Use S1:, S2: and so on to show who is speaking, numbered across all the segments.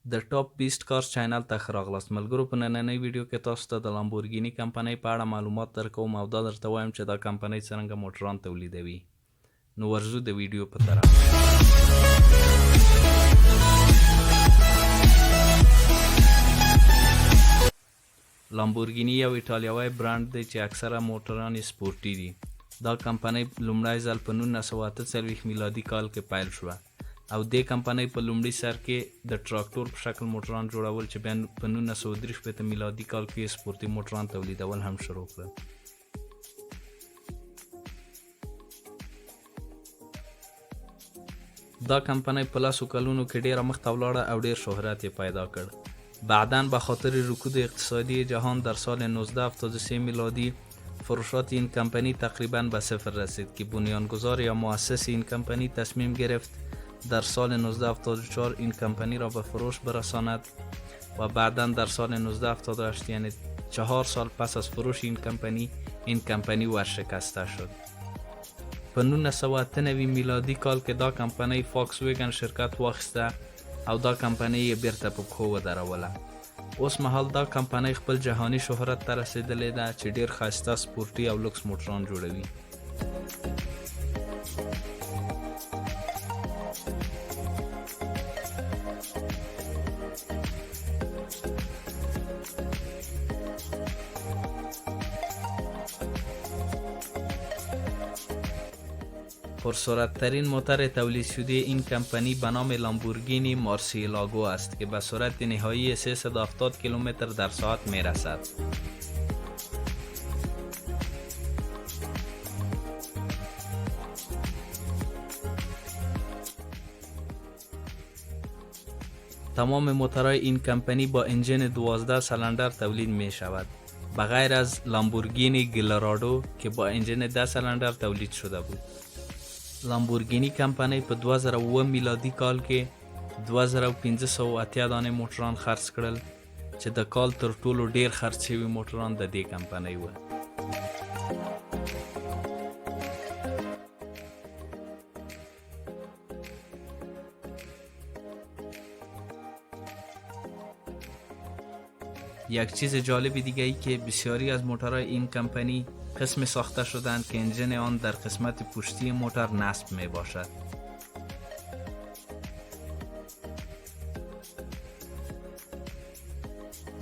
S1: د ټاپ 20 کارز چینل ته ښه راغلاست. ملګرو، په نننۍ ویډیو کې تاسو ته د لامبورګینی کمپنۍ په اړه معلومات درکوم او دا درته وایم چې دا کمپنۍ څرنګه موټران تولیدوي. نو ورځو د ویډیو په طرف. لامبورګینی یو ایټالیوي برانډ دی چې اکثره موټران یې سپورټي دي. دا کمپنۍ لومړی ځل په 1948 میلادي کال کې پیل شوه او دې کمپنۍ په لومړي سر کې د تراکتور په شکل موټران جوړول چې بیا په 1963 میلادي کال کې سپورتي موټران تولیدول هم شروع کړل. دا کمپنۍ په لسو کلونو کې ډیره مخته ولاړه او ډیر شهرت یې پیدا کړ. بعداً به خاطر رکود اقتصادی جهان در سال 1973 میلادی فروشات این کمپنی تقریباً به صفر رسید که بنیانگذار یا مؤسس این کمپنی تصمیم گرفت در سال 1974 این کمپنی را به فروش برساند و بعداً در سال 1978 یعنی 4 سال پس از فروش این کمپنی ورشکسته شد. په 1998 میلادي کال کې دا کمپنۍ فاکس ویگن شرکت واخیسته او دا کمپنۍ یې بیرته په پښو ودروله. اوس مهال دا کمپنۍ خپل جهانی شهرت ته رسیدلې ده چې ډیر ښایسته سپورټي او لوکس موټران جوړوي. پرسرعت ترین موتور تولید شده این کمپنی به نام لامبورگینی مارسیلاگو است که به سرعت نهایی 370 کیلومتر در ساعت می رسد. تمام موتورهای این کمپنی با انجن 12 سیلندر تولید می شود بغیر از لامبورگینی گلرادو که با انجن 10 سیلندر تولید شده بود. لامبورگینی کمپنۍ په 2009 میلادي کال کې 2580 دانې موټران خرڅ کړل چې د کال تر ټولو ډیر خرڅ شوي موټران د دې کمپنۍ و. یک چیز جالب دیگه ای که بسیاری از موتورهای این کمپنی قسم ساخته شدند که انجن آن در قسمت پشتی موتور نصب می باشد.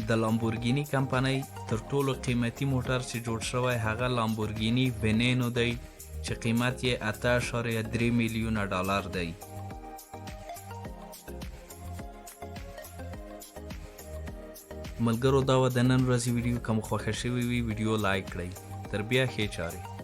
S1: د لامبورگینی کمپنۍ تر ټولو قیمتي موټر چې جوړ شوی هغه لامبورگینی ونینو دی چې قیمت یې 8.3 میلیونه ډالر دی. ملګرو، دا و د نن ورځې ویډیو. که مو خوښه شوې وي ویډیو لایک کړئ. تر بیا ښې چارې.